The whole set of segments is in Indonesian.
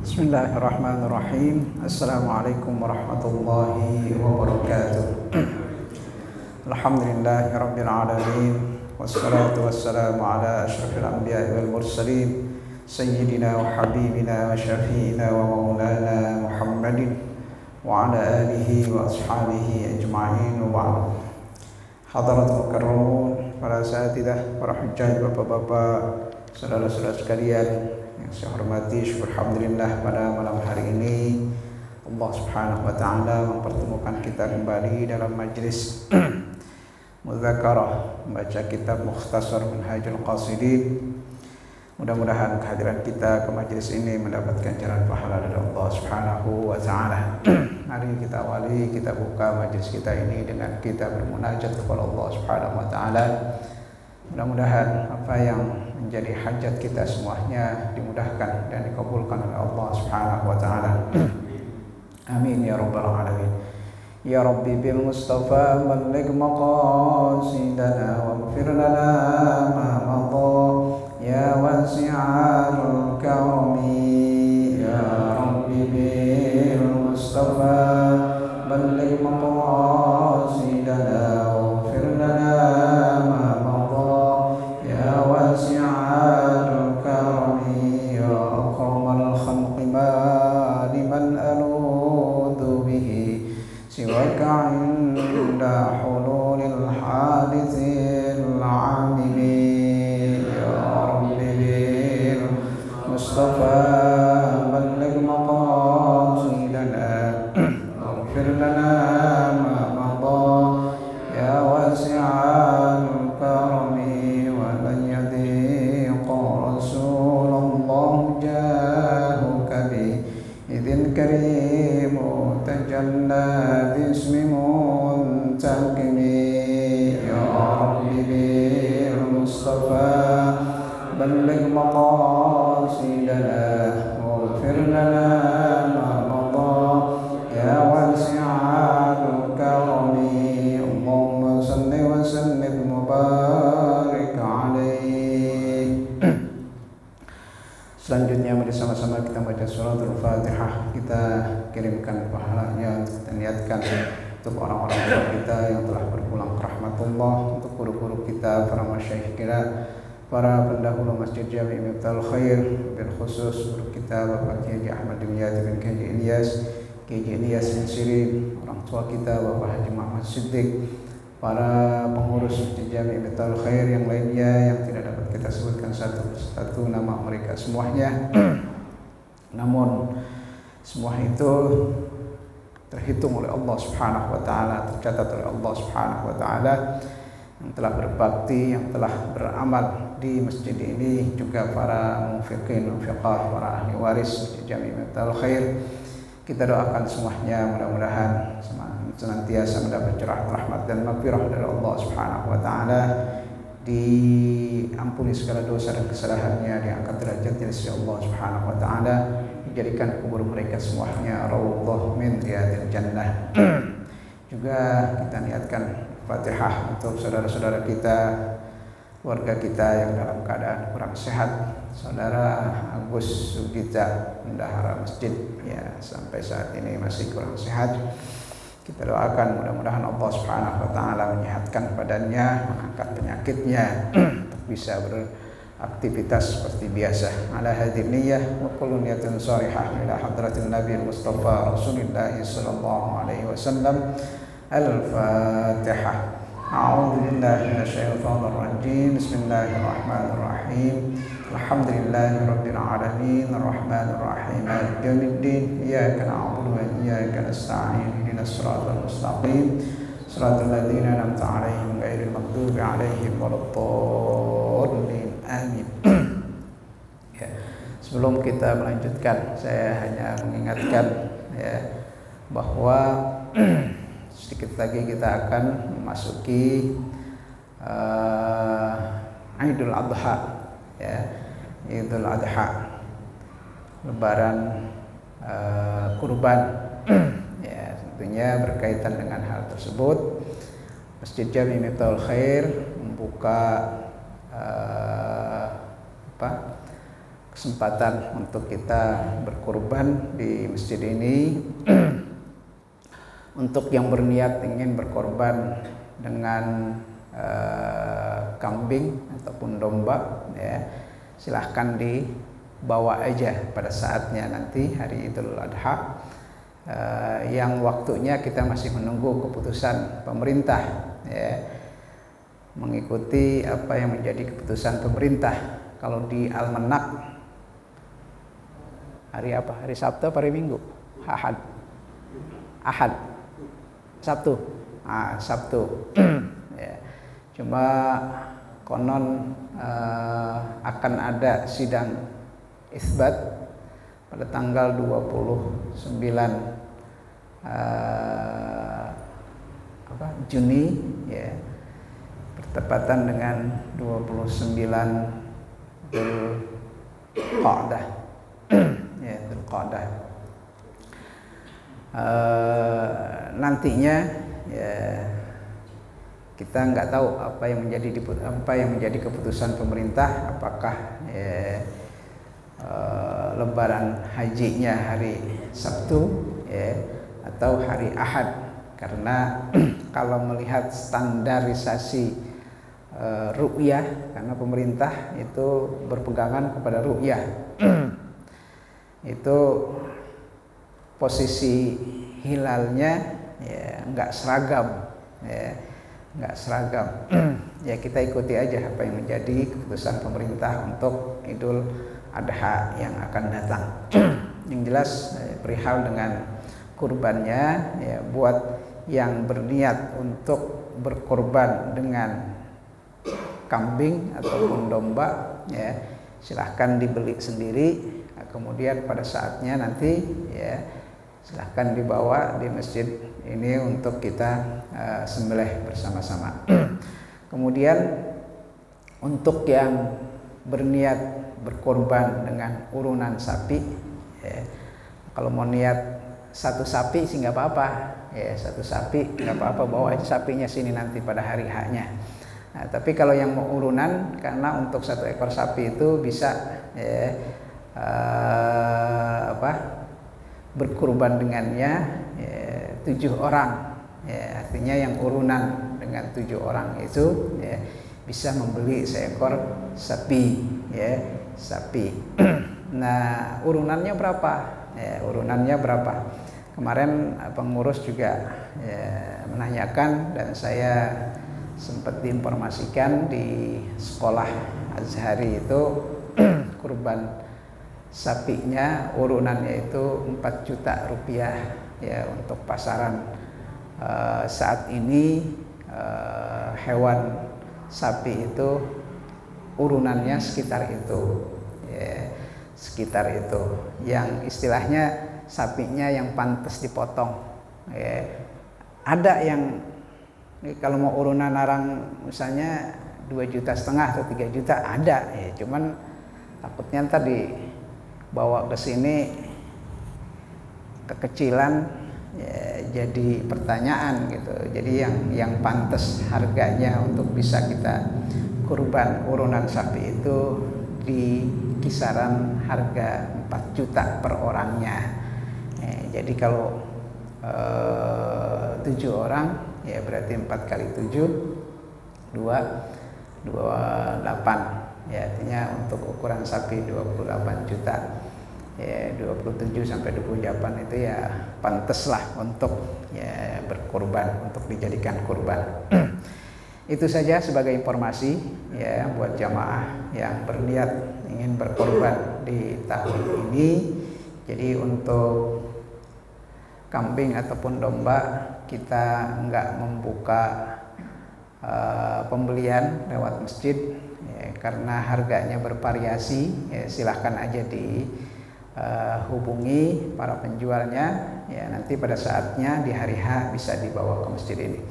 Bismillahirrahmanirrahim. Assalamualaikum warahmatullahi wabarakatuh. Alhamdulillahirabbil alamin. Wassalatu wassalamu ala asyrafil anbiya'i wal mursalin sayyidina wa habibina wa syafi'ina wa maulana Muhammadin wa ala alihi wa ashabihi ajma'in wa ba'd. Hadaratul mukarramun, para asatidzah, para hujjah, bapak-bapak, saudara-saudara sekalian yang saya hormati, syukur alhamdulillah pada malam hari ini Allah Subhanahu wa taala mempertemukan kita kembali dalam majlis mudzakarah membaca kitab Mukhtasar Minhajul Qasidin. Mudah-mudahan kehadiran kita ke majlis ini mendapatkan jalan pahala dari Allah Subhanahu wa taala. Mari kita awali, kita buka majlis kita ini dengan kita bermunajat kepada Allah Subhanahu wa taala. Mudah-mudahan apa yang menjadi hajat kita semuanya dimudahkan dan dikabulkan oleh Allah Subhanahu wa taala. Amin ya rabbal alamin. Ya Rabbi bil Mustafa balligh maqasidana waghfir lana ma madha ya wasi'al karami. Ya Rabbi bil Mustafa balligh maqasidana waghfir lana ma madha ya wasi'al karami. Ya akramal khalqi ma liman aludhu bihi siwaka inda hululil hadithil amimi. Ya Rabbi bil Mustafa balligh maqasidana waghfir lana ma madha ya wasi'al karami wa lan yadiqa Rasulullah jahuka bi idhil karim tajalla bismi muntaqimi. Ya Rabbi bil Mustafa balligh maqasidana waghfir lana ma madha ya wasi'al karami. Allahumma salli wa sallim wa barik alaihi. Selanjutnya mari sama-sama kita baca suratul Fatihah. Kita kirimkan pahalanya, kita niatkan untuk orang-orang tua kita yang telah berpulang ke rahmatullah, untuk guru-guru kita, para masyayikh kita, para pendahulu Masjid Jami' Miftaul Khair, bil khusus guru kita Bapak Kiai Ahmad Dimyati bin Kiai Ilyas bin Sirin, orang tua kita Bapak Haji Muhammad Siddiq, para pengurus Masjid Jami' Miftaul Khair yang lainnya yang tidak dapat kita sebutkan satu persatu nama mereka semuanya. Namun semua itu terhitung oleh Allah Subhanahu wa taala, tercatat oleh Allah Subhanahu wa taala, yang telah berbakti, yang telah beramal di masjid ini, juga para mufiqin, mufiqat, para ahli waris Masjid Jami' Miftaul Khair. Kita doakan semuanya mudah-mudahan senantiasa mendapat curah rahmat dan maghfirah dari Allah Subhanahu wa taala, diampuni segala dosa dan kesalahannya, diangkat derajatnya di sisi Allah Subhanahu wa taala, dijadikan kubur mereka semuanya raudhah min riyadil jannah. Juga kita niatkan Fatihah untuk saudara-saudara kita, keluarga kita yang dalam keadaan kurang sehat. Saudara Agus Sugita, bendahara masjid, ya sampai saat ini masih kurang sehat. Kita doakan mudah-mudahan Allah Subhanahu wa taala menyehatkan badannya, mengangkat penyakitnya untuk bisa beraktivitas seperti biasa. Ala hadhihi niyyah wa kullu niyatin shalihah ila hadratin Nabi Mustafa Rasulillah sallallahu alaihi wasallam. Al-Fatihah. A'udzu billahi minasyaitonir rajim. Bismillahirrahmanirrahim. Alhamdulillahirabbil alamin, arrahmanir rahim, maliki yaumiddin. Iyyaka na'budu wa iyyaka nasta'in. Ihdinas siratal mustaqim. Shiratal ladzina an'amta 'alaihim ghairil maghdubi 'alaihim waladdallin. Amin. Ya. Sebelum kita melanjutkan, saya hanya mengingatkan ya bahwa sedikit lagi kita akan memasuki Idul Adha, ya, Idul Adha, Lebaran kurban. Ya, tentunya berkaitan dengan hal tersebut, Masjid Jami' Miftaul Khair membuka kesempatan untuk kita berkorban di masjid ini. Untuk yang berniat ingin berkorban dengan kambing ataupun domba, ya, silahkan dibawa aja pada saatnya nanti hari Idul Adha. Yang waktunya kita masih menunggu keputusan pemerintah, ya, mengikuti apa yang menjadi keputusan pemerintah. Kalau di Almanak hari apa? Hari Sabtu apa hari Minggu? Ahad. Sabtu. Sabtu. Ya. Cuma konon akan ada sidang isbat pada tanggal 29 Juni, ya, bertepatan dengan 29 Dzulqa'dah. Ya, Dzulqa'dah. Nantinya, ya, kita nggak tahu apa yang menjadi keputusan pemerintah, apakah, ya, Lebaran hajinya hari Sabtu, ya, atau hari Ahad. Karena kalau melihat standarisasi ru'yah, karena pemerintah itu berpegangan kepada ru'yah, itu posisi hilalnya, ya, nggak seragam, ya, nggak seragam. Ya, kita ikuti aja apa yang menjadi keputusan pemerintah untuk Idul Adha yang akan datang. Yang jelas perihal dengan kurbannya, ya, buat yang berniat untuk berkorban dengan kambing ataupun domba, ya, silahkan dibeli sendiri. Kemudian pada saatnya nanti, ya, silahkan dibawa di masjid ini untuk kita sembelih bersama-sama. Kemudian untuk yang berniat berkorban dengan urunan sapi, ya, kalau mau niat satu sapi sih nggak apa-apa, ya, satu sapi nggak apa-apa, bawa aja sapinya sini nanti pada hari haknya. Nah, tapi kalau yang mau urunan, karena untuk satu ekor sapi itu bisa, ya, berkurban dengannya, ya, 7 orang, ya, artinya yang urunan dengan 7 orang itu, ya, bisa membeli seekor sapi, ya, sapi. Nah, urunannya berapa? Ya, urunannya berapa? Kemarin pengurus juga, ya, menanyakan, dan saya sempat diinformasikan di sekolah Azhari itu kurban sapinya urunannya itu 4 juta rupiah, ya, untuk pasaran saat ini. Hewan sapi itu urunannya sekitar itu, ya, sekitar itu. Yang istilahnya sapinya yang pantas dipotong, ya. Ada yang kalau mau urunan narang misalnya 2,5 juta atau 3 juta ada, ya, cuman takutnya ntar dibawa ke sini kekecilan, ya, jadi pertanyaan gitu. Jadi yang pantas harganya untuk bisa kita kurban urunan sapi itu di kisaran harga 4 juta per orangnya. Jadi kalau 7 orang, ya, berarti 4 kali 7 28, ya, artinya untuk ukuran sapi 28 juta, ya, 27 sampai 28 itu ya pantas lah untuk, ya, berkurban, untuk dijadikan kurban. Itu saja sebagai informasi, ya, buat jamaah yang berniat ingin berkorban di tahun ini. Jadi untuk kambing ataupun domba kita nggak membuka pembelian lewat masjid, ya, karena harganya bervariasi, ya, silahkan aja dihubungi para penjualnya, ya, nanti pada saatnya di hari H bisa dibawa ke masjid ini.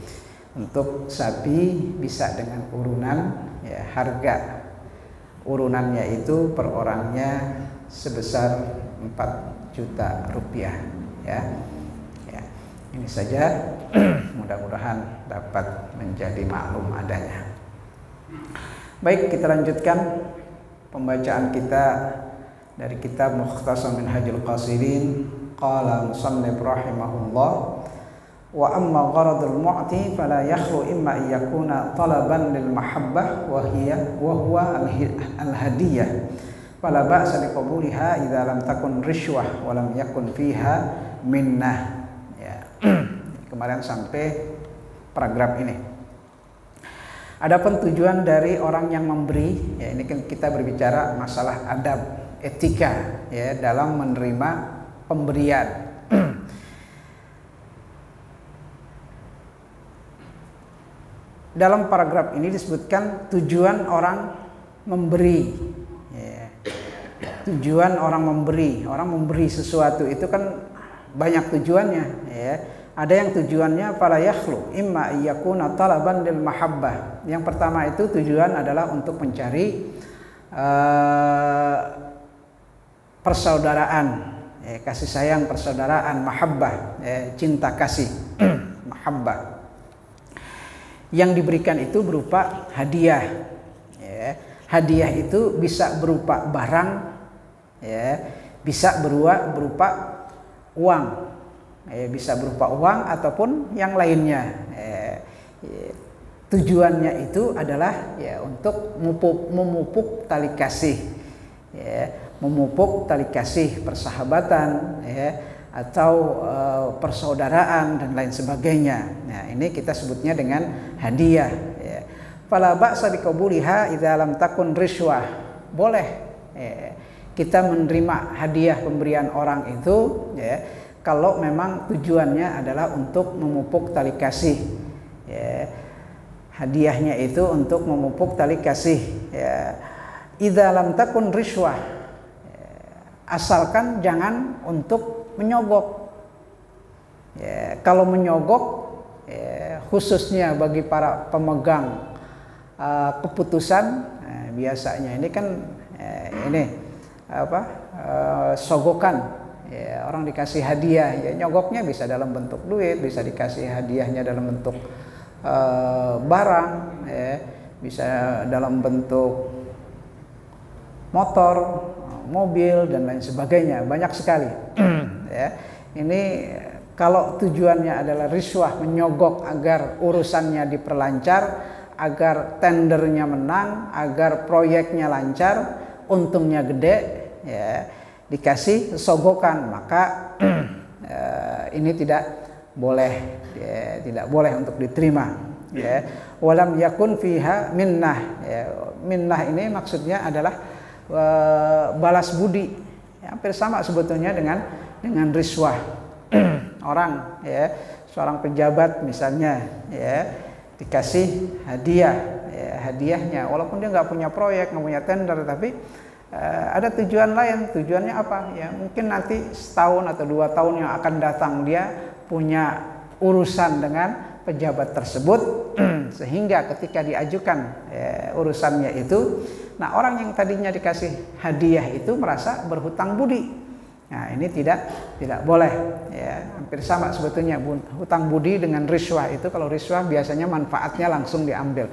Untuk sapi bisa dengan urunan, ya, harga urunannya itu per orangnya sebesar 4 juta rupiah, ya. Ini saja, mudah-mudahan dapat menjadi maklum adanya. Baik, kita lanjutkan pembacaan kita dari kitab Mukhtasar Minhajul Qasidin. Qala musannif rahimahullah, wa amma gharadul mu'ti fala yakhlu imma yakuna talaban lil mahabbah wa huwa al hadiyah fala ba'sa bi qabuliha idza lam takun rishwah wa lam yakun fiha minnah. Ya. Kemarin sampai paragraf ini. Adapun tujuan dari orang yang memberi, ya ini kan kita berbicara masalah adab, etika ya dalam menerima pemberian. Dalam paragraf ini disebutkan tujuan orang memberi. Ya. Tujuan orang memberi sesuatu itu kan banyak tujuannya. Ya. Ada yang tujuannya fala yakhlu imma yakuna talaban lil mahabbah. Yang pertama itu tujuan adalah untuk mencari persaudaraan, kasih sayang, persaudaraan, mahabbah, cinta kasih, mahabbah. Yang diberikan itu berupa hadiah. Hadiah itu bisa berupa barang, bisa berupa uang. Bisa berupa uang ataupun yang lainnya. Tujuannya itu adalah ya untuk memupuk tali kasih, memupuk tali kasih persahabatan, atau persaudaraan dan lain sebagainya. Nah, ini kita sebutnya dengan hadiah. Fala ba'sa bi qabuliha idza lam takun rishwah. Boleh kita menerima hadiah pemberian orang itu kalau memang tujuannya adalah untuk memupuk tali kasih. Hadiahnya itu untuk memupuk tali kasih. Idza lam takun rishwah. Asalkan jangan untuk menyogok. Kalau menyogok, khususnya bagi para pemegang keputusan, biasanya ini kan sogokan. Orang dikasih hadiah, ya nyogoknya bisa dalam bentuk duit, bisa dikasih hadiahnya dalam bentuk barang, bisa dalam bentuk motor, mobil dan lain sebagainya, banyak sekali. Ini kalau tujuannya adalah rishwah, menyogok agar urusannya diperlancar, agar tendernya menang, agar proyeknya lancar, untungnya gede, dikasih sogokan, maka ini tidak boleh untuk diterima. Walam yakun fiha minnah. Minnah ini maksudnya adalah balas budi. Hampir sama sebetulnya dengan rishwah. Orang seorang pejabat misalnya dikasih hadiah, hadiahnya walaupun dia nggak punya proyek, nggak punya tender, tapi ada tujuan lain. Tujuannya apa? Ya mungkin nanti setahun atau 2 tahun yang akan datang dia punya urusan dengan pejabat tersebut, sehingga ketika diajukan urusannya itu, nah orang yang tadinya dikasih hadiah itu merasa berhutang budi. Nah ini tidak boleh. Hampir sama sebetulnya hutang budi dengan rishwah itu. Kalau rishwah biasanya manfaatnya langsung diambil.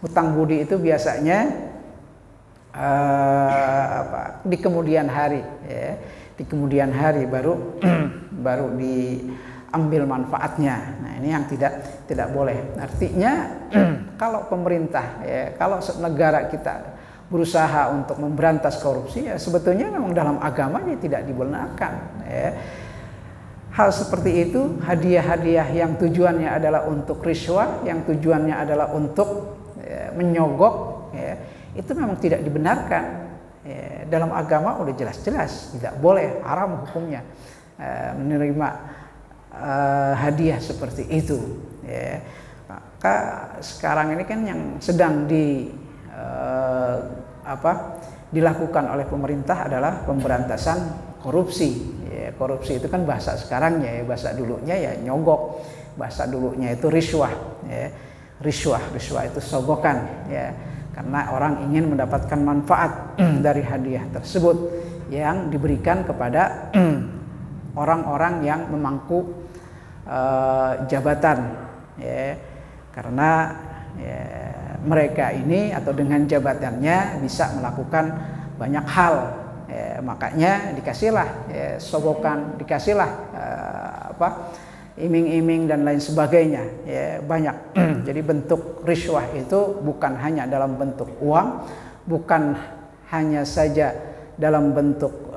Hutang budi itu biasanya di kemudian hari, di kemudian hari baru diambil manfaatnya. Nah ini yang tidak boleh. Artinya kalau pemerintah, kalau negara kita berusaha untuk memberantas korupsi, ya sebetulnya memang dalam agamanya tidak dibenarkan. Hal seperti itu, hadiah-hadiah yang tujuannya adalah untuk rishwah, yang tujuannya adalah untuk menyogok, itu memang tidak dibenarkan. Dalam agama udah jelas-jelas tidak boleh, haram hukumnya menerima hadiah seperti itu. Maka sekarang ini kan yang sedang dilakukan oleh pemerintah adalah pemberantasan korupsi. Korupsi itu kan bahasa sekarangnya, bahasa dulunya ya nyogok, bahasa dulunya itu rishwah. Rishwah itu sogokan, karena orang ingin mendapatkan manfaat dari hadiah tersebut yang diberikan kepada orang-orang yang memangku jabatan, karena mereka ini atau dengan jabatannya bisa melakukan banyak hal, Makanya dikasihlah sogokan, dikasihlah iming-iming dan lain sebagainya, banyak. Jadi bentuk riswah itu bukan hanya dalam bentuk uang, bukan hanya saja dalam bentuk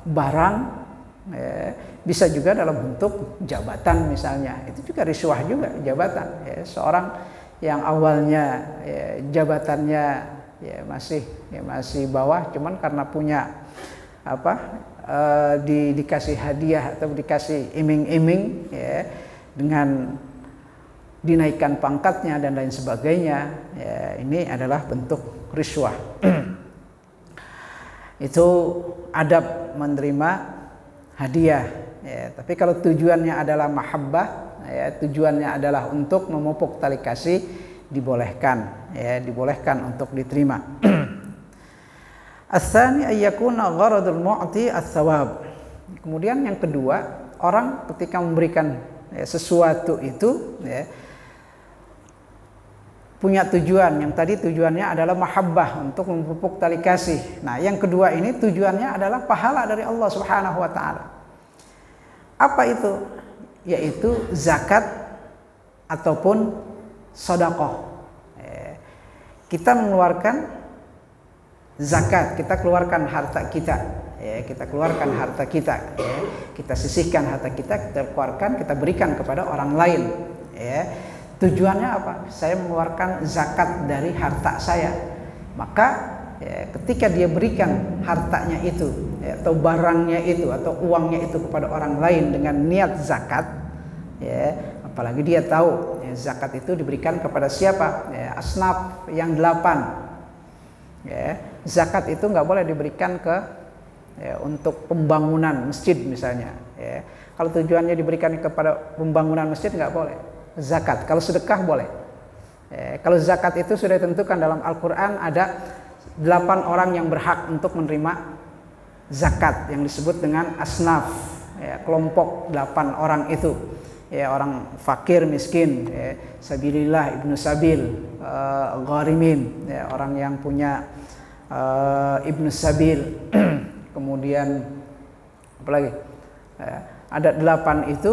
barang, bisa juga dalam bentuk jabatan misalnya. Itu juga riswah juga, jabatan. Seorang yang awalnya jabatannya masih bawah, cuman karena punya dikasih hadiah atau dikasih iming-iming, dengan dinaikkan pangkatnya dan lain sebagainya, ini adalah bentuk riswah. Itu adab menerima hadiah, tapi kalau tujuannya adalah mahabbah, tujuannya adalah untuk memupuk tali kasih, dibolehkan, dibolehkan untuk diterima. Ats-tsani ayyakuna gharadul mu'ti ats-tsawab. Kemudian yang kedua, orang ketika memberikan sesuatu itu punya tujuan. Yang tadi tujuannya adalah mahabbah, untuk memupuk tali kasih. Nah, yang kedua ini tujuannya adalah pahala dari Allah Subhanahu wa taala. Apa itu? Yaitu zakat ataupun sedekah. Kita mengeluarkan zakat, kita keluarkan harta kita, kita keluarkan harta kita, kita sisihkan harta kita, kita keluarkan, kita berikan kepada orang lain. Tujuannya apa? Saya mengeluarkan zakat dari harta saya. Maka ketika dia berikan hartanya itu, atau barangnya itu, atau uangnya itu kepada orang lain dengan niat zakat, apalagi dia tahu zakat itu diberikan kepada siapa? Asnaf yang 8. Zakat itu nggak boleh diberikan untuk pembangunan masjid misalnya. Kalau tujuannya diberikan kepada pembangunan masjid nggak boleh zakat. Kalau sedekah boleh. Kalau zakat itu sudah ditentukan dalam Al-Quran, ada 8 orang yang berhak untuk menerima zakat yang disebut dengan asnaf, kelompok 8 orang itu, orang fakir miskin, sabilillah, ibnu sabil, gharimin, orang yang punya ibnu sabil. Kemudian apalagi ada 8 itu,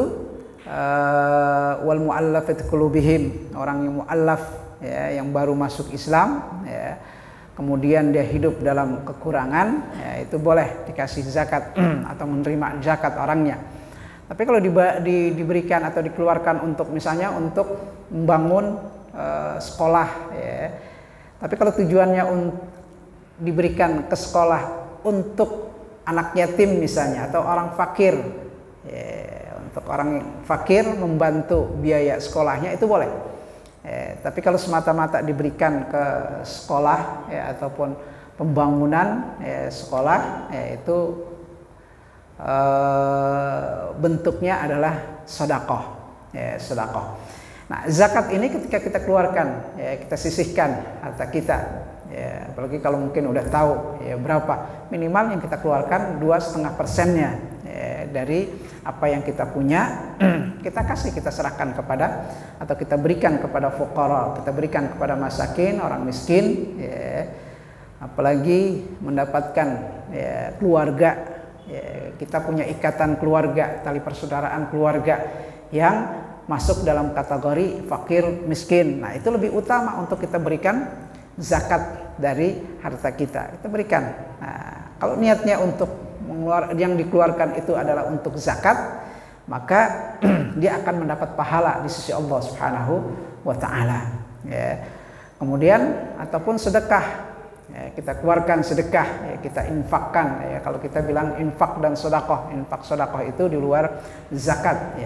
wal mu'allafati qulubihim, orang yang mu'allaf, yang baru masuk Islam, kemudian dia hidup dalam kekurangan, itu boleh dikasih zakat atau menerima zakat orangnya. Tapi kalau diberikan atau dikeluarkan untuk misalnya untuk membangun sekolah, tapi kalau tujuannya diberikan ke sekolah untuk anak yatim misalnya, atau orang fakir, untuk orang fakir membantu biaya sekolahnya, itu boleh. Tapi kalau semata-mata diberikan ke sekolah, ataupun pembangunan sekolah, itu bentuknya adalah sedekah, sedekah. Nah, zakat ini ketika kita keluarkan, kita sisihkan harta kita, apalagi kalau mungkin udah tahu berapa minimal yang kita keluarkan, 2,5%-nya dari apa yang kita punya, kita kasih, kita serahkan kepada, atau kita berikan kepada fuqara, kita berikan kepada masakin, orang miskin, apalagi mendapatkan keluarga, kita punya ikatan keluarga, tali persaudaraan keluarga yang masuk dalam kategori fakir miskin. Nah, itu lebih utama untuk kita berikan zakat dari harta kita, kita berikan. Nah, kalau niatnya untuk yang dikeluarkan itu adalah untuk zakat, maka dia akan mendapat pahala di sisi Allah Subhanahu wa taala. Kemudian ataupun sedekah, kita keluarkan sedekah, kita infakkan. Kalau kita bilang infak dan sedekah, infak sedekah itu di luar zakat,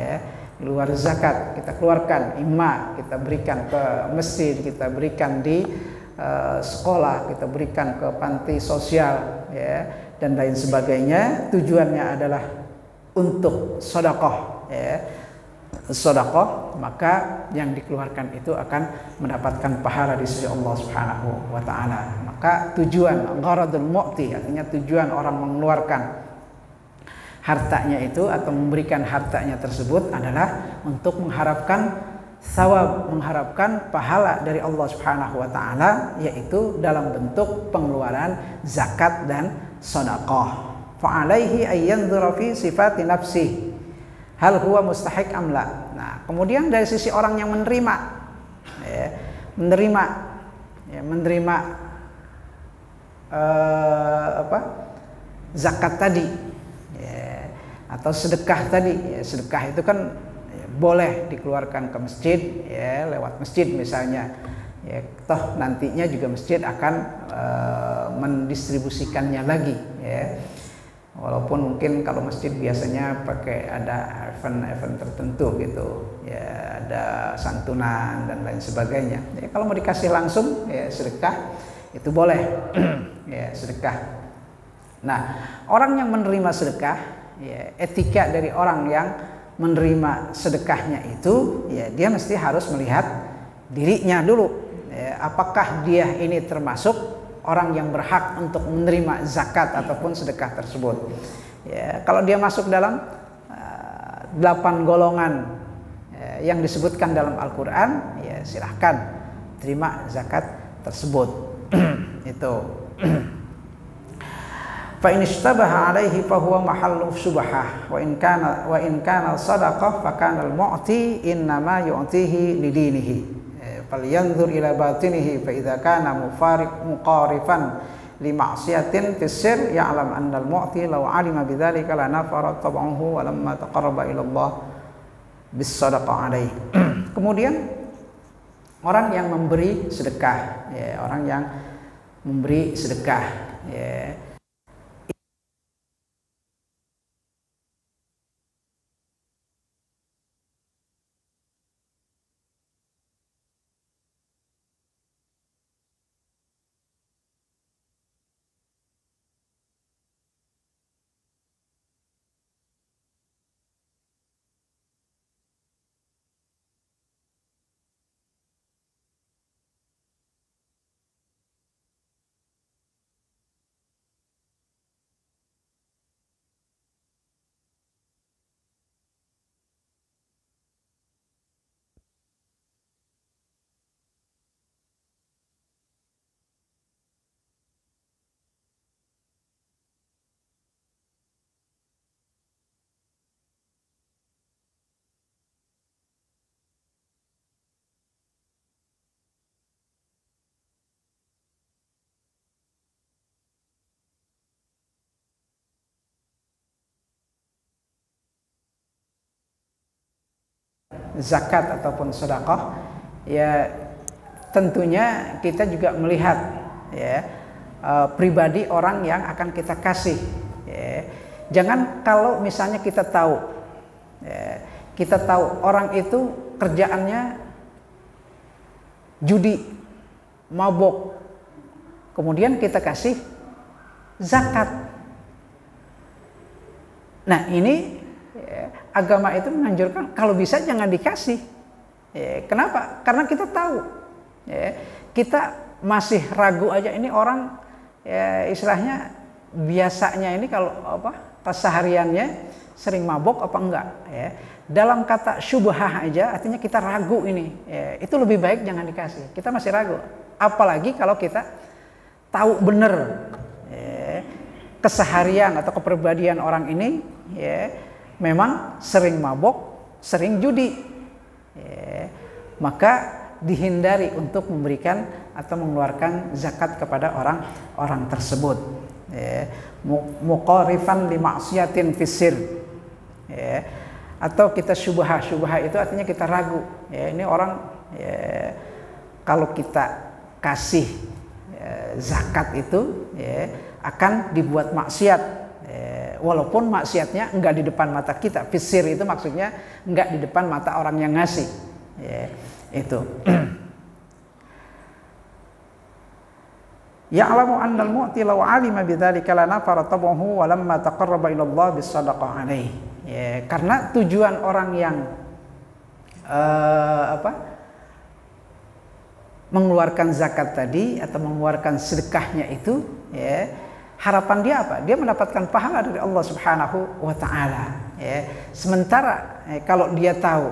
di luar zakat kita keluarkan, imma kita berikan ke masjid, kita berikan di sekolah, kita berikan ke panti sosial, dan lain sebagainya. Tujuannya adalah untuk sedekah, sedekah, maka yang dikeluarkan itu akan mendapatkan pahala di sisi Allah Subhanahu wa taala. Maka tujuan gharadul mu'ti, artinya tujuan orang mengeluarkan hartanya itu atau memberikan hartanya tersebut adalah untuk mengharapkan thawab, mengharapkan pahala dari Allah Subhanahu wa taala, yaitu dalam bentuk pengeluaran zakat dan sedekah. Fa alaihi ayyanzura fi sifati nafsi hal huwa mustahiq am la. Nah, kemudian dari sisi orang yang menerima zakat tadi atau sedekah tadi. Sedekah itu kan boleh dikeluarkan ke masjid, lewat masjid misalnya, toh nantinya juga masjid akan mendistribusikannya lagi, walaupun mungkin kalau masjid biasanya pakai ada event-event tertentu gitu, ada santunan dan lain sebagainya. Kalau mau dikasih langsung, sedekah itu boleh, sedekah. Nah, orang yang menerima sedekah, etika dari orang yang menerima sedekahnya itu, dia mesti harus melihat dirinya dulu, apakah dia ini termasuk orang yang berhak untuk menerima zakat ataupun sedekah tersebut. Kalau dia masuk dalam 8 golongan yang disebutkan dalam Al-Quran, silahkan terima zakat tersebut. Itu. Fa in ishtabaha alaihi fa huwa mahallu subhah wa in kana sadaqah fa kana al-mu'ti innama yu'tihi lidinihi falyanzur ila batinihi fa idza kana muqarifan li ma'siyatin fi sirr ya'lam anna al-mu'ti law 'alima bidzalika la nafara tab'uhu wa lamma taqarraba ila Allah bis sadaqah alaihi. Kemudian orang yang memberi sedekah, orang yang memberi sedekah, zakat ataupun sedekah, tentunya kita juga melihat pribadi orang yang akan kita kasih. Jangan kalau misalnya kita tahu orang itu kerjaannya judi, mabok, kemudian kita kasih zakat. Nah, ini agama itu menganjurkan kalau bisa jangan dikasih. Kenapa? Karena kita tahu, kita masih ragu aja ini orang, istilahnya biasanya ini kalau kesehariannya sering mabok apa enggak. Dalam kata syubhah aja artinya kita ragu ini, itu lebih baik jangan dikasih. Kita masih ragu, apalagi kalau kita tahu benar keseharian atau kepribadian orang ini, memang sering mabok, sering judi, maka dihindari untuk memberikan atau mengeluarkan zakat kepada orang tersebut. Muqarifan li ma'siyatin fisir, atau kita syubhah itu artinya kita ragu, ini orang kalau kita kasih zakat itu akan dibuat maksiat. Walaupun maksiatnya enggak di depan mata kita. Fisir itu maksudnya enggak di depan mata orang yang ngasih. Itu. Ya'lamu annal mu'ti law 'alima bidzalika la nafara tabuhu wa lamma taqarraba ila Allah bis sadaqah alaihi. Karena tujuan orang yang mengeluarkan zakat tadi atau mengeluarkan sedekahnya itu, harapan dia apa? Dia mendapatkan pahala dari Allah Subhanahu wa taala. Sementara kalau dia tahu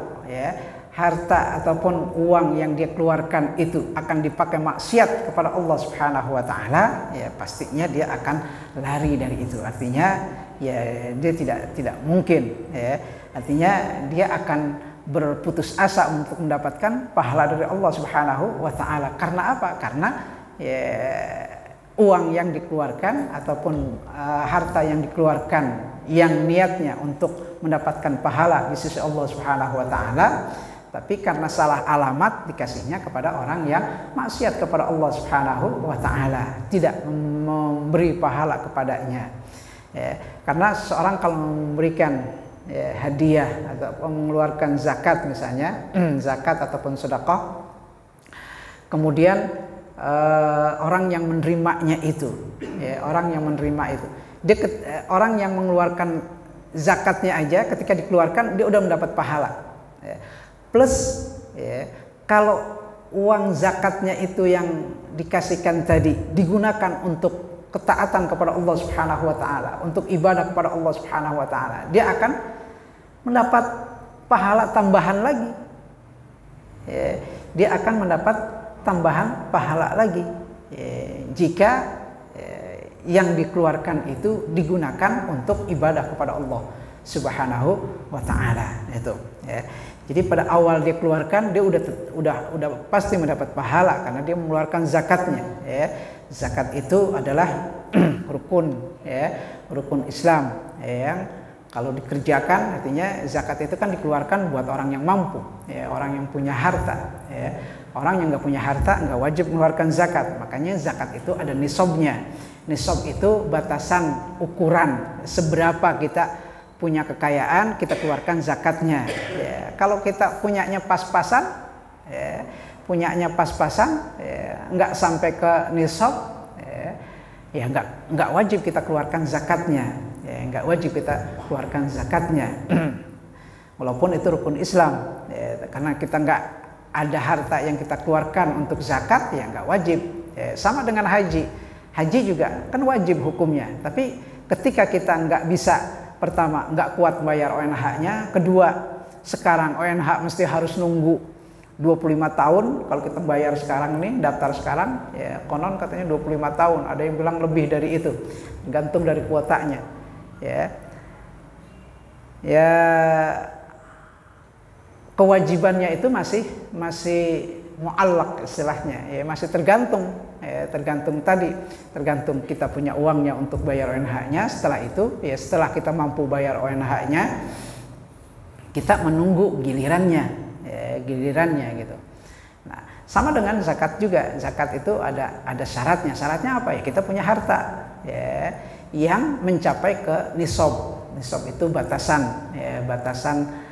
harta ataupun uang yang dia keluarkan itu akan dipakai maksiat kepada Allah Subhanahu wa taala, ya pastinya dia akan lari dari itu. Artinya ya dia tidak mungkin, ya. Artinya dia akan berputus asa untuk mendapatkan pahala dari Allah Subhanahu wa taala. Karena apa? Karena ya uang yang dikeluarkan ataupun harta yang dikeluarkan yang niatnya untuk mendapatkan pahala di sisi Allah Subhanahu wa taala, tapi karena salah alamat dikasihnya kepada orang yang maksiat kepada Allah Subhanahu wa taala, tidak memberi pahala kepadanya. Ya, karena seorang kalau memberikan hadiah atau mengeluarkan zakat misalnya, zakat ataupun sedekah, kemudian orang yang menerimanya itu, ya, orang yang menerima itu, orang yang mengeluarkan zakatnya aja ketika dikeluarkan dia udah mendapat pahala. Ya. Plus ya, kalau uang zakatnya itu yang dikasihkan tadi digunakan untuk ketaatan kepada Allah Subhanahu wa taala, untuk ibadah kepada Allah Subhanahu wa taala, dia akan mendapat pahala tambahan lagi. Ya, dia akan mendapat tambahan pahala lagi jika yang dikeluarkan itu digunakan untuk ibadah kepada Allah Subhanahu wa taala itu, ya. Jadi pada awal dia keluarkan dia udah pasti mendapat pahala karena dia mengeluarkan zakatnya, ya. Zakat itu adalah rukun, ya, rukun Islam, ya, yang kalau dikerjakan artinya zakat itu kan dikeluarkan buat orang yang mampu, ya, orang yang punya harta, ya. Orang yang nggak punya harta nggak wajib mengeluarkan zakat. Makanya zakat itu ada nisabnya. Nisab itu batasan ukuran seberapa kita punya kekayaan, kita keluarkan zakatnya. Ya, kalau kita punyanya pas-pasan, ya, nggak sampai ke nisab, ya nggak wajib kita keluarkan zakatnya. Ya, nggak wajib kita keluarkan zakatnya. Walaupun itu rukun Islam, ya, karena kita nggak ada harta yang kita keluarkan untuk zakat, ya nggak wajib. Ya, sama dengan haji. Haji juga kan wajib hukumnya. Tapi ketika kita nggak bisa, pertama nggak kuat bayar ONH-nya, kedua sekarang ONH mesti harus nunggu 25 tahun. Kalau kita bayar sekarang nih, daftar sekarang, ya konon katanya 25 tahun. Ada yang bilang lebih dari itu, gantung dari kuotanya. Ya kewajibannya itu masih mu'allaq istilahnya, ya masih tergantung, ya, tergantung kita punya uangnya untuk bayar ONH-nya. Setelah itu, ya setelah kita mampu bayar ONH-nya, kita menunggu gilirannya, ya, gitu. Nah, sama dengan zakat juga. Zakat itu ada syaratnya. Syaratnya apa ya? Kita punya harta, ya, yang mencapai ke nisab. Nisab itu batasan, ya, batasan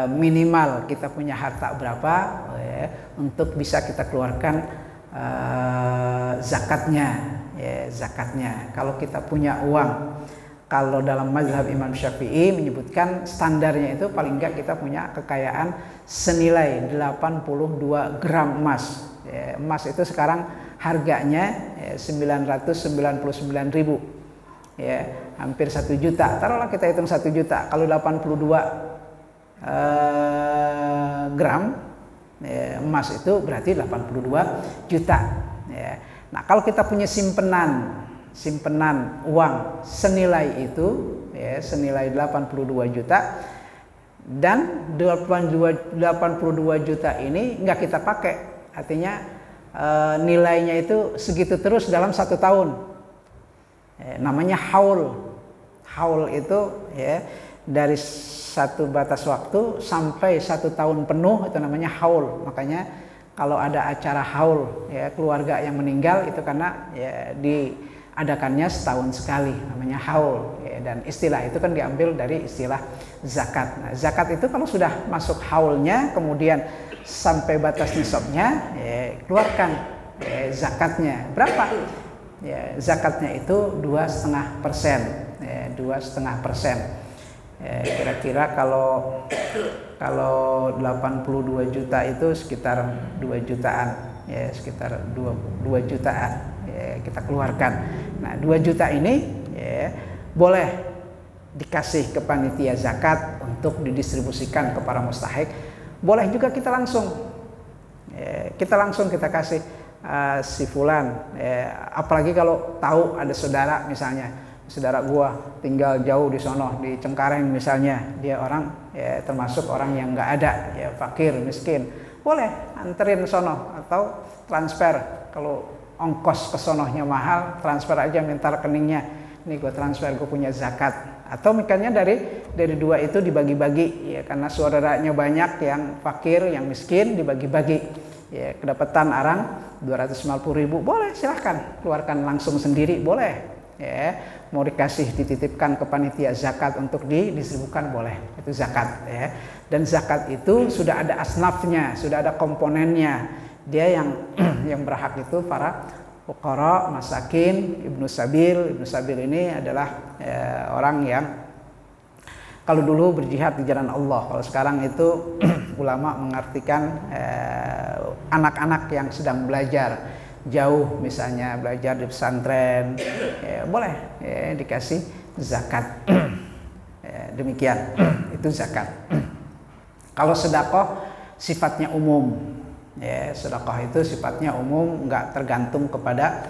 minimal kita punya harta berapa, ya, untuk bisa kita keluarkan zakatnya, ya, zakatnya. Kalau kita punya uang, kalau dalam mazhab Imam Syafi'i menyebutkan standarnya itu paling enggak kita punya kekayaan senilai 82 gram emas. Ya, emas itu sekarang harganya, ya, 999.000, ya, hampir 1 juta. Taruhlah kita hitung 1 juta, kalau 82 gram, ya, emas itu berarti 82 juta, ya. Nah, kalau kita punya simpenan uang senilai itu, ya, senilai 82 juta, dan 82 juta ini nggak kita pakai, artinya nilainya itu segitu terus dalam 1 tahun, ya, namanya haul. Haul itu, ya, dari satu batas waktu sampai 1 tahun penuh, itu namanya haul. Makanya kalau ada acara haul, ya, keluarga yang meninggal itu karena, ya, diadakannya setahun sekali, namanya haul, ya, dan istilah itu kan diambil dari istilah zakat. Nah, zakat itu kalau sudah masuk haulnya, kemudian sampai batas nisabnya, ya, keluarkan, ya, zakatnya. Berapa? Ya, zakatnya itu 2,5%, ya, 2,5%. Ya, kira-kira kalau 82 juta itu sekitar 2 jutaan, ya, sekitar 2 jutaan, ya, kita keluarkan. Nah, 2 juta ini, ya, boleh dikasih ke panitia zakat untuk didistribusikan ke para mustahik Boleh juga kita langsung kita kasih si fulan, apalagi kalau tahu ada saudara, misalnya saudara gua tinggal jauh di sono di Cengkareng misalnya, dia orang termasuk orang yang nggak ada, fakir miskin, boleh anterin sono atau transfer. Kalau ongkos ke sononya mahal, transfer aja, minta rekeningnya, ini gue transfer, gue punya zakat. Atau misalnya dari dua itu dibagi-bagi, ya, karena saudaranya banyak yang fakir, yang miskin, dibagi-bagi, ya, kedapatan arang 250.000, boleh, silahkan keluarkan langsung sendiri, boleh, ya. Mau dikasih dititipkan ke panitia zakat untuk didistribusikan, boleh, itu zakat, ya. Dan zakat itu sudah ada asnafnya, sudah ada komponennya. Dia yang berhak itu para fuqara, masakin, ibnu sabil. Ibnu sabil ini adalah orang yang kalau dulu berjihad di jalan Allah. Kalau sekarang itu ulama mengartikan anak-anak yang sedang belajar jauh, misalnya belajar di pesantren, boleh dikasih zakat. Demikian, itu zakat. Kalau sedekah sifatnya umum. Ya, sedekah itu sifatnya umum, nggak tergantung kepada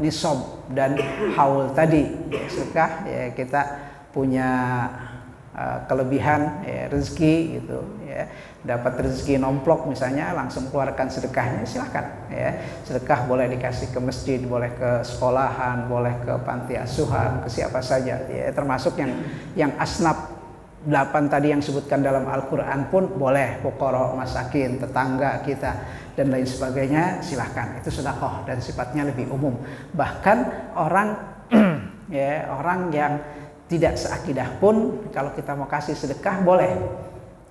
nisab dan haul tadi. Sedekah, ya, kita punya kelebihan, ya, rezeki gitu, ya, dapat rezeki nomplok misalnya, langsung keluarkan sedekahnya, silahkan, ya. Sedekah boleh dikasih ke masjid, boleh ke sekolahan, boleh ke panti asuhan, ke siapa saja, ya, termasuk yang asnaf 8 tadi yang disebutkan dalam Al-Quran pun boleh, fuqara, masakin, tetangga kita dan lain sebagainya, silahkan. Itu sedekah dan sifatnya lebih umum. Bahkan orang orang yang tidak seakidah pun kalau kita mau kasih sedekah boleh.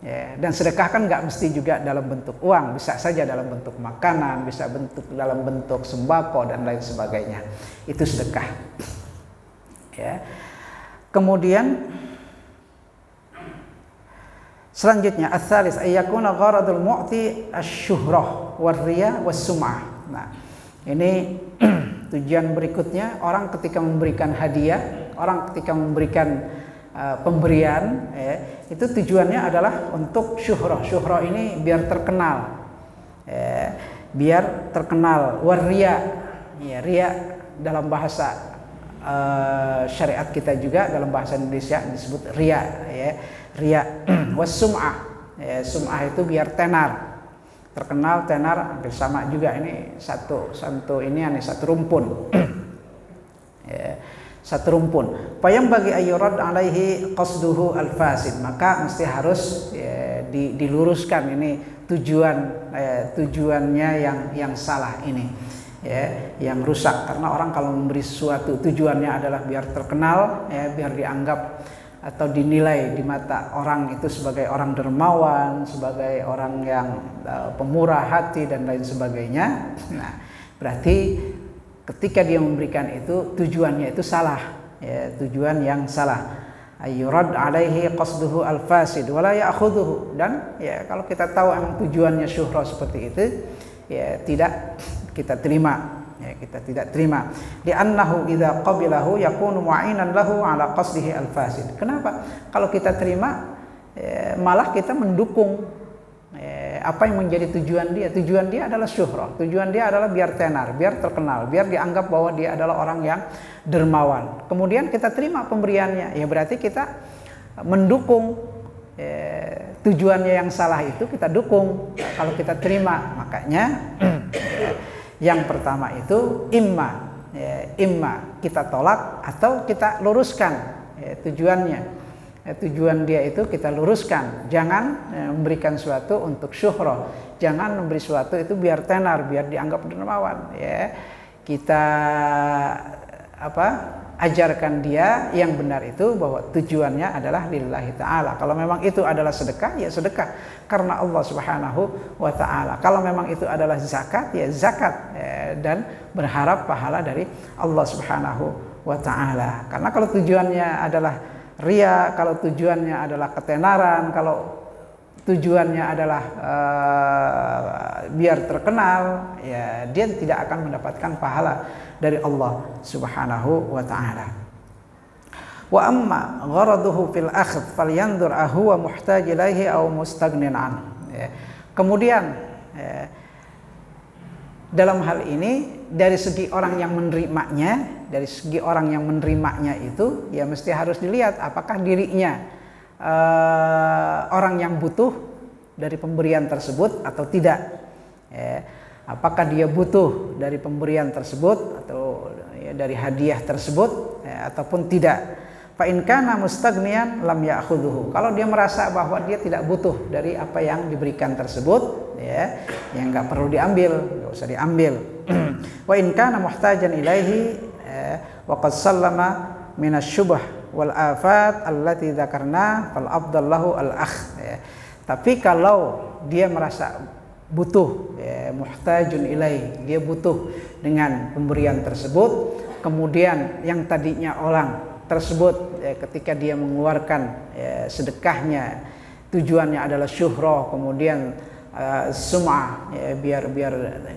Ya, dan sedekah kan nggak mesti juga dalam bentuk uang, bisa saja dalam bentuk makanan, bisa dalam bentuk sembako dan lain sebagainya. Itu sedekah. Ya. Kemudian selanjutnya ats-tsalis ayyakuna gharadul mu'ti asy-syuhrah war-riya was-sum'ah. Nah, ini tujuan berikutnya, orang ketika memberikan hadiah, orang ketika memberikan pemberian, itu tujuannya adalah untuk syuhrah. Syuhrah ini biar terkenal. Biar terkenal. War-riya. Ya, riya dalam bahasa syariat kita juga, dalam bahasa Indonesia disebut riya, ya. Riya. Was-sum'ah, ya, sum'ah itu biar tenar, terkenal, tenar, hampir sama juga, ini satu rumpun. Ya, satu rumpun. Payam bagi ayyurad alaihi qasduhu al-fasid, maka mesti harus, ya, diluruskan ini tujuannya yang salah ini, ya, yang rusak. Karena orang kalau memberi sesuatu tujuannya adalah biar terkenal, ya, biar dianggap atau dinilai di mata orang itu sebagai orang dermawan, sebagai orang yang pemurah hati dan lain sebagainya. Nah, berarti ketika dia memberikan itu tujuannya itu salah, ya, tujuan yang salah. Ayyurad alaihi qasduhu al-fasid wala ya'khudhuhu. Dan ya, kalau kita tahu emang tujuannya syuhrah seperti itu, ya, tidak kita terima. Ya, kita tidak terima. Li'annahu idza qabilahu yakunu mu'inan lahu ala qasdihi al-fasid. Kenapa? Kalau kita terima, malah kita mendukung apa yang menjadi tujuan dia. Tujuan dia adalah syuhrah. Tujuan dia adalah biar tenar, biar terkenal, biar dianggap bahwa dia adalah orang yang dermawan. Kemudian kita terima pemberiannya, ya berarti kita mendukung tujuannya yang salah itu, kita dukung kalau kita terima. Makanya yang pertama itu imma kita tolak atau kita luruskan, tujuannya. Tujuan dia itu kita luruskan. Jangan memberikan sesuatu untuk syuhrah. Jangan memberi sesuatu itu biar tenar, biar dianggap dermawan. Ya, kita ajarkan dia yang benar itu bahwa tujuannya adalah lillahi ta'ala. Kalau memang itu adalah sedekah, ya sedekah karena Allah Subhanahu wa ta'ala. Kalau memang itu adalah zakat, ya zakat, dan berharap pahala dari Allah Subhanahu wa ta'ala. Karena kalau tujuannya adalah riya, kalau tujuannya adalah ketenaran, kalau tujuannya adalah biar terkenal, ya dia tidak akan mendapatkan pahala dari Allah Subhanahu wa ta'ala. Wa amma gharaduhu fil akhdh falyanzur ahuwa muhtaj ilaihi aw mustaghnin an. Kemudian dalam hal ini dari segi orang yang menerimanya, itu ya mesti harus dilihat apakah dirinya orang yang butuh dari pemberian tersebut atau tidak. Apakah dia butuh dari pemberian tersebut atau dari hadiah tersebut ataupun tidak. Fa in kana mustaghniyan lam ya'khudhuhu. Kalau dia merasa bahwa dia tidak butuh dari apa yang diberikan tersebut, yang enggak perlu diambil, enggak usah diambil. Wa in kana muhtajan ilaihi wa qad sallama min asy-syubh wal afat allati dzakarna fal afdal lahu al-akhdh. Tapi kalau dia merasa butuh, muhtajun ilaihi, dia butuh dengan pemberian tersebut, kemudian yang tadinya orang tersebut ketika dia mengeluarkan sedekahnya tujuannya adalah syuhrah, kemudian sum'ah, biar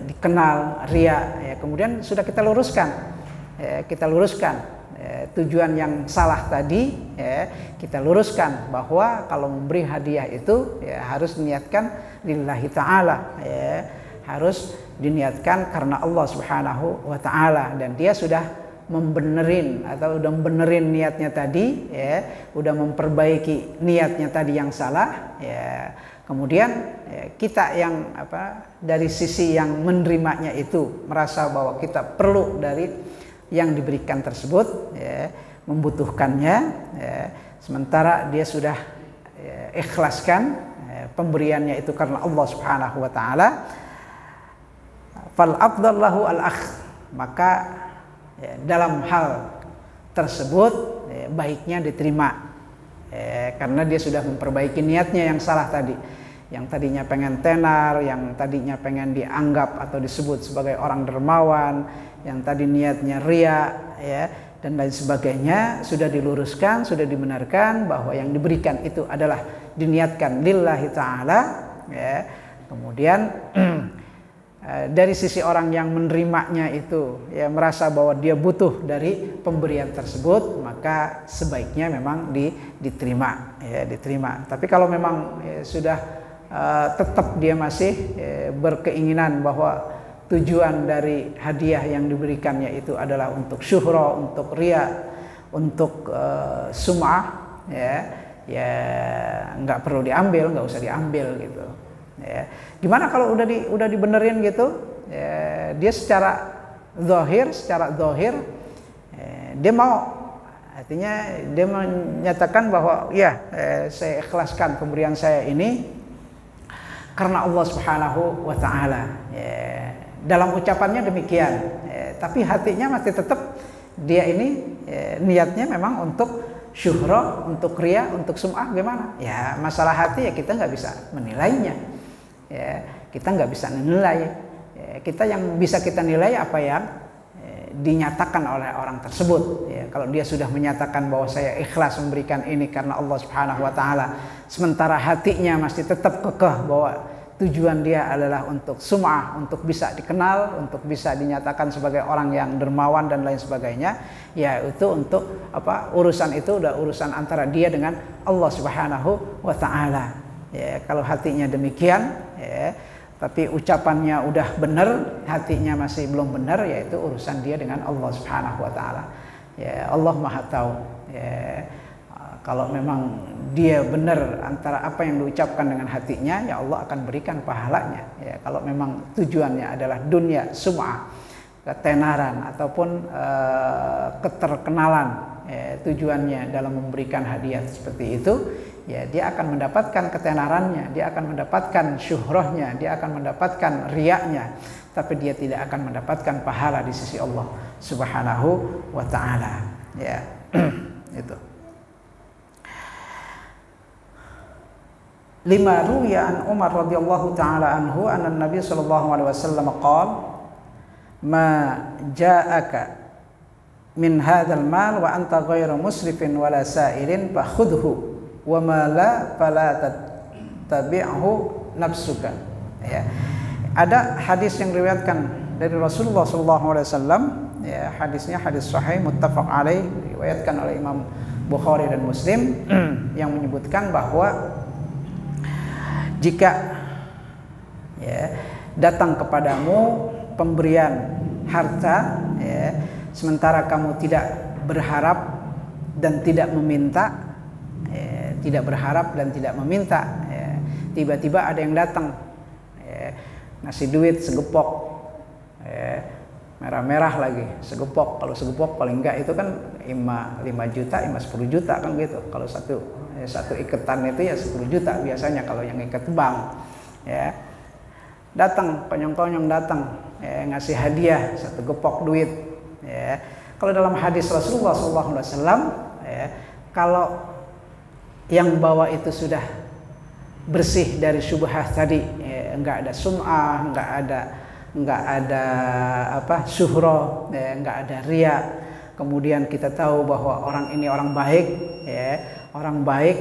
dikenal, riya, kemudian sudah kita luruskan tujuan yang salah tadi, kita luruskan bahwa kalau memberi hadiah itu harus diniatkan lillahi ta'ala, harus diniatkan karena Allah Subhanahu wa ta'ala, dan dia sudah membenerin niatnya tadi, udah memperbaiki niatnya tadi yang salah, kemudian kita yang dari sisi yang menerimanya itu merasa bahwa kita perlu dari yang diberikan tersebut, membutuhkannya, sementara dia sudah ikhlaskan pemberiannya itu karena Allah Subhanahu wa ta'ala, fal afdal lahu al-akhdh, maka dalam hal tersebut baiknya diterima, karena dia sudah memperbaiki niatnya yang salah tadi, yang tadinya pengen tenar, yang tadinya pengen dianggap atau disebut sebagai orang dermawan, yang tadi niatnya ria, dan lain sebagainya, sudah diluruskan, sudah dibenarkan bahwa yang diberikan itu adalah diniatkan lillahi ta'ala, kemudian dari sisi orang yang menerimanya itu merasa bahwa dia butuh dari pemberian tersebut, maka sebaiknya memang diterima. Tapi kalau memang sudah tetap dia masih berkeinginan bahwa tujuan dari hadiah yang diberikannya itu adalah untuk syuhra, untuk riya, untuk sum'ah, ya nggak perlu diambil, nggak usah diambil gitu. Gimana kalau udah dibenerin gitu, dia secara zahir, dia mau, artinya dia menyatakan bahwa saya ikhlaskan pemberian saya ini karena Allah Subhanahu wa ta'ala, dalam ucapannya demikian, tapi hatinya masih tetap dia ini niatnya memang untuk syuhra, untuk riya, untuk sum'ah. Gimana? Ya masalah hati kita nggak bisa menilainya. Kita nggak bisa menilai, kita yang bisa kita nilai apa yang dinyatakan oleh orang tersebut. Kalau dia sudah menyatakan bahwa saya ikhlas memberikan ini karena Allah Subhanahu wa ta'ala, sementara hatinya masih tetap kekeh bahwa tujuan dia adalah untuk sum'ah, untuk bisa dikenal, untuk bisa dinyatakan sebagai orang yang dermawan dan lain sebagainya, ya itu untuk urusan itu udah urusan antara dia dengan Allah Subhanahu wa ta'ala. Kalau hatinya demikian, tapi ucapannya udah benar, hatinya masih belum benar, yaitu urusan dia dengan Allah Subhanahu wa ta'ala. Allah Maha tahu. Kalau memang dia benar antara apa yang diucapkan dengan hatinya, ya Allah akan berikan pahalanya. Kalau memang tujuannya adalah dunia, sum'ah, ketenaran ataupun keterkenalan, tujuannya dalam memberikan hadiah seperti itu, ya dia akan mendapatkan ketenarannya, dia akan mendapatkan syuhrahnya, dia akan mendapatkan riyaknya, tapi dia tidak akan mendapatkan pahala di sisi Allah Subhanahu wa ta'ala. Itu. Lima ruya an Umar radhiyallahu ta'ala anhu anna Nabi sallallahu alaihi wasallam qala ma ja'aka min hadzal mal wa anta ghairu musrifin wala sa'irin fakhudhu wa ma la fala tabi'hu nafsuka. Ada hadis yang diriwayatkan dari Rasulullah sallallahu alaihi wasallam, hadisnya hadis sahih muttafaq alaih, diriwayatkan oleh Imam Bukhari dan Muslim yang menyebutkan bahwa jika datang kepadamu pemberian harta, sementara kamu tidak berharap dan tidak meminta, tiba-tiba ada yang datang ngasih duit segepok, merah-merah lagi, segepok. Kalau segepok paling enggak itu kan 5 juta, 10 juta kan gitu. Kalau satu iketan itu ya 10 juta biasanya kalau yang ikat bank. Datang konyong-konyong datang, ngasih hadiah 1 gepok duit. Kalau dalam hadis Rasulullah SAW, kalau yang bawa itu sudah bersih dari syubhat tadi, enggak ada sum'ah, enggak ada syuhro, enggak ada riya. Kemudian kita tahu bahwa orang ini orang baik, orang baik,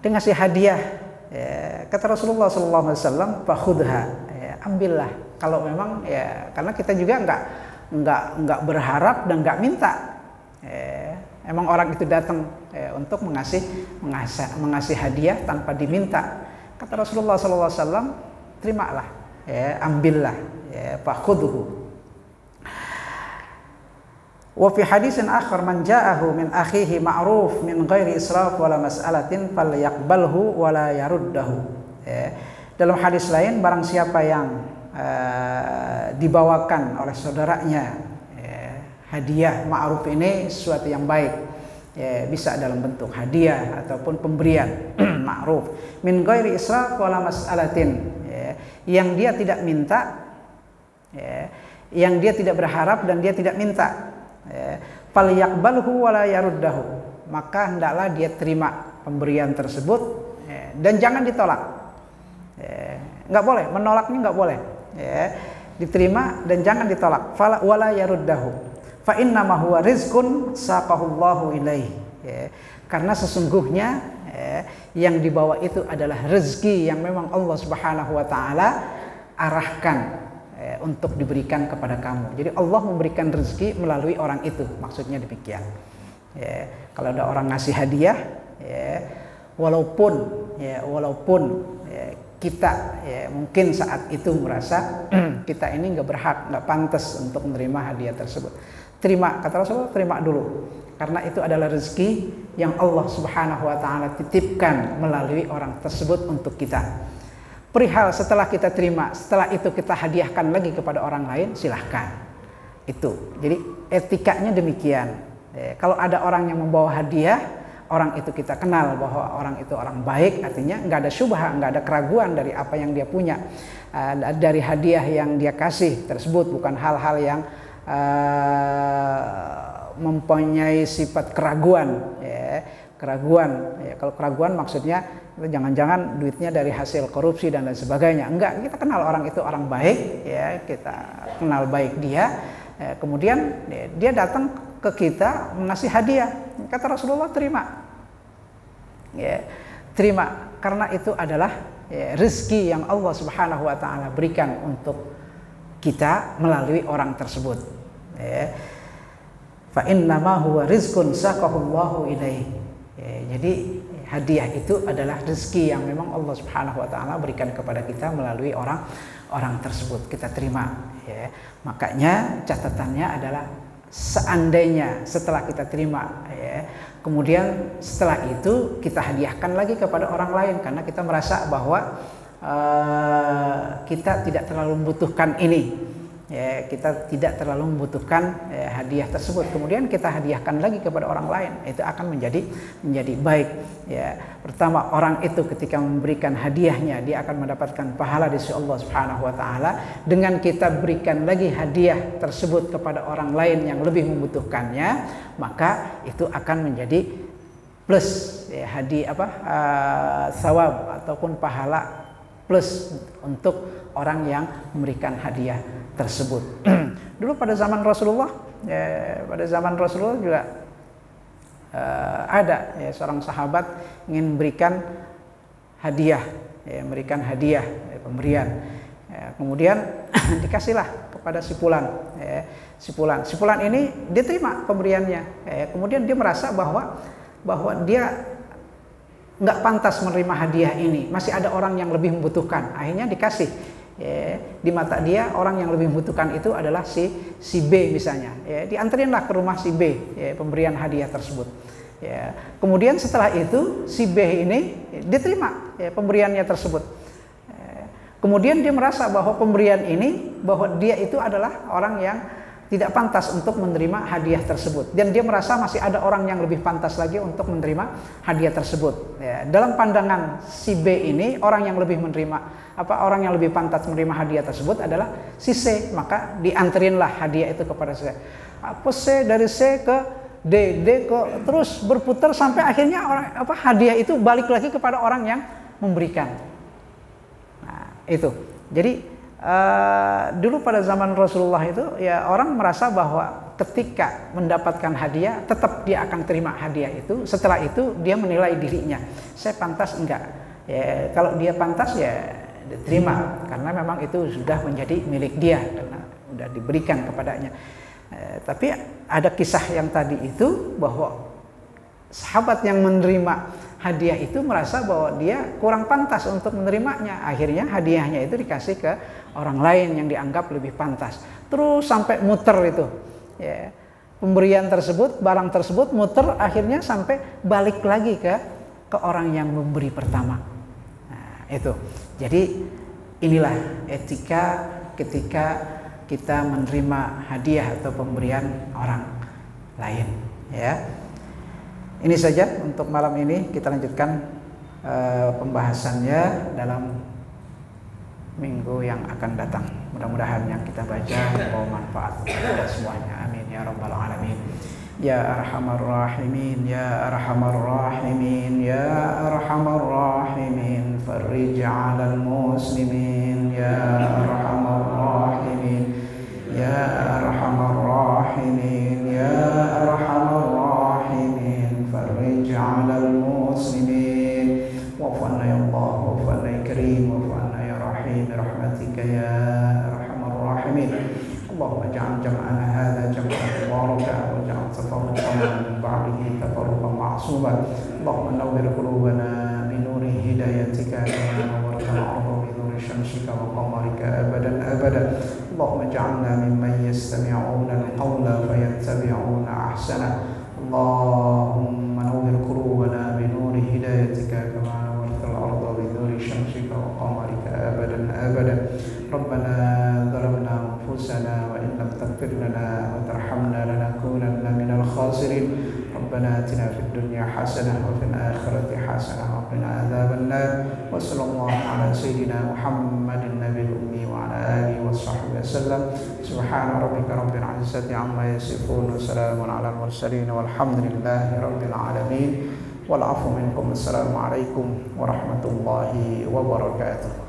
dia ngasih hadiah. Kata Rasulullah SAW, fakhudha, ambillah. Kalau memang karena kita juga enggak berharap dan enggak minta. Emang orang itu datang untuk mengasih hadiah tanpa diminta. Kata Rasulullah SAW, terimalah, ambillah, fakhudhu. Wa fi hadisin akhar, man ja'ahu min akhihi ma'ruf min ghairi israf wala mas'alatin falyaqbalhu wala yaruddahu. Dalam hadis lain, barang siapa yang dibawakan oleh saudaranya hadiah, ma'ruf ini sesuatu yang baik, bisa dalam bentuk hadiah ataupun pemberian ma'ruf min ghairi israf wala mas'alatin, yang dia tidak minta, yang dia tidak berharap dan dia tidak minta, falyaqbalhu wala yaruddahu, maka hendaklah dia terima pemberian tersebut dan jangan ditolak. Enggak boleh, menolaknya enggak boleh, diterima dan jangan ditolak. Fala wala yaruddahu fa inna ma huwa rizqun saqahullahu ilaihi, karena sesungguhnya yang dibawa itu adalah rezeki yang memang Allah Subhanahu wa taala arahkan untuk diberikan kepada kamu. Jadi Allah memberikan rezeki melalui orang itu, maksudnya demikian. Kalau ada orang ngasih hadiah, walaupun kita mungkin saat itu merasa kita ini nggak berhak, nggak pantas untuk menerima hadiah tersebut, terima. Kata Rasulullah, terima dulu, karena itu adalah rezeki yang Allah Subhanahu wa taala titipkan melalui orang tersebut untuk kita. Perihal setelah kita terima, setelah itu kita hadiahkan lagi kepada orang lain, silahkan. Itu. Jadi etikanya demikian. Kalau ada orang yang membawa hadiah, orang itu kita kenal bahwa orang itu orang baik, artinya nggak ada syubhah, nggak ada keraguan dari apa yang dia punya, dari hadiah yang dia kasih tersebut, bukan hal-hal yang mempunyai sifat keraguan. Keraguan, kalau keraguan maksudnya jangan-jangan duitnya dari hasil korupsi dan lain sebagainya. Enggak, kita kenal orang itu orang baik, kita kenal baik dia. Kemudian dia datang ke kita mengasih hadiah. Kata Rasulullah, terima. Terima, karena itu adalah rezeki yang Allah Subhanahu wa taala berikan untuk kita melalui orang tersebut. Fa innama huwa rizqun saqahullahu ilaihi. Jadi hadiah itu adalah rezeki yang memang Allah Subhanahu wa taala berikan kepada kita melalui orang tersebut, kita terima. Makanya catatannya adalah seandainya setelah kita terima, kemudian setelah itu kita hadiahkan lagi kepada orang lain karena kita merasa bahwa kita tidak terlalu membutuhkan ini. Kita tidak terlalu membutuhkan hadiah tersebut, kemudian kita hadiahkan lagi kepada orang lain, itu akan menjadi baik. Pertama, orang itu ketika memberikan hadiahnya dia akan mendapatkan pahala di sisi Allah Subhanahu wa taala. Dengan kita berikan lagi hadiah tersebut kepada orang lain yang lebih membutuhkannya, maka itu akan menjadi plus sawab ataupun pahala plus untuk orang yang memberikan hadiah tersebut. Dulu pada zaman Rasulullah, juga ada seorang sahabat ingin memberikan hadiah, pemberian. Kemudian dikasihlah kepada si Fulan, si Fulan ini dia terima pemberiannya, kemudian dia merasa bahwa dia nggak pantas menerima hadiah ini, masih ada orang yang lebih membutuhkan, akhirnya dikasih. Di mata dia orang yang lebih membutuhkan itu adalah si B misalnya, dianterinlah ke rumah si B pemberian hadiah tersebut. Kemudian setelah itu si B ini dia terima pemberiannya tersebut. Kemudian dia merasa bahwa pemberian ini, bahwa dia itu adalah orang yang tidak pantas untuk menerima hadiah tersebut, dan dia merasa masih ada orang yang lebih pantas lagi untuk menerima hadiah tersebut. Dalam pandangan si B ini, orang yang lebih pantas menerima hadiah tersebut adalah si C, maka dianterinlah hadiah itu kepada C. C dari C ke D ke, terus berputar sampai akhirnya hadiah itu balik lagi kepada orang yang memberikan. Nah, itu. Jadi dulu pada zaman Rasulullah itu ya orang merasa bahwa ketika mendapatkan hadiah tetap dia akan terima hadiah itu. Setelah itu dia menilai dirinya, saya pantas enggak. Kalau dia pantas ya diterima karena memang itu sudah menjadi milik dia karena sudah diberikan kepadanya. Tapi ada kisah yang tadi itu bahwa sahabat yang menerima hadiah itu merasa bahwa dia kurang pantas untuk menerimanya. Akhirnya hadiahnya itu dikasih ke orang lain yang dianggap lebih pantas. Terus sampai muter itu. Pemberian tersebut, barang tersebut muter akhirnya sampai balik lagi ke orang yang memberi pertama. Nah, itu. Jadi inilah etika ketika kita menerima hadiah atau pemberian orang lain, Ini saja untuk malam ini, kita lanjutkan pembahasannya dalam minggu yang akan datang. Mudah-mudahan yang kita baca membawa manfaat kepada semuanya. Amin ya rabbal alamin. Ya arhamar rahimin, ya arhamar rahimin, ya arhamar rahimin, farij 'alal muslimin, ya arhamar rahimin, ya arhamar rahimin, ya arhamar rahimin, farij 'alal muslimin. Wa'fu 'anna ya Allah, wa'fu 'anna ya Karim, wa'fu 'anna ya Rahim, rahmatika ya arhamar rahimin. Allahumma ja'al jam'ana hadha jam'an mubaraka wa ja'al tafarruqana min ba'dihi tafarruqan ma'suman. Allahumma nawwir qulubana bi nuri hidayatika kama nawwarta al-ardha bi nuri shamsika wa qamarika abadan abadan. Allahumma ja'alna mimman yastami'una al-qawla fayattabi'una ahsana. Allahumma nawwir qulubana bi nuri hidayatika kama nawwarta al-ardha bi nuri shamsika wa qamarika abadan abadan. Rabbana zalamna anfusana wa in lam taghfir lana wa tarhamna lanakunanna minal khasirin. Rabbana atina fid dunya hasanah wa fil akhirati hasanah wa qina adzaban nar. Wa sallallahu ala sayyidina Muhammadin nabiyil ummi wa ala alihi washabbihi wasallam. Subhana rabbika rabbil izzati amma yasifun wa salamun alal mursalin walhamdulillahi rabbil alamin. Wal 'afwu minkum. Assalamu alaikum warahmatullahi wabarakatuh.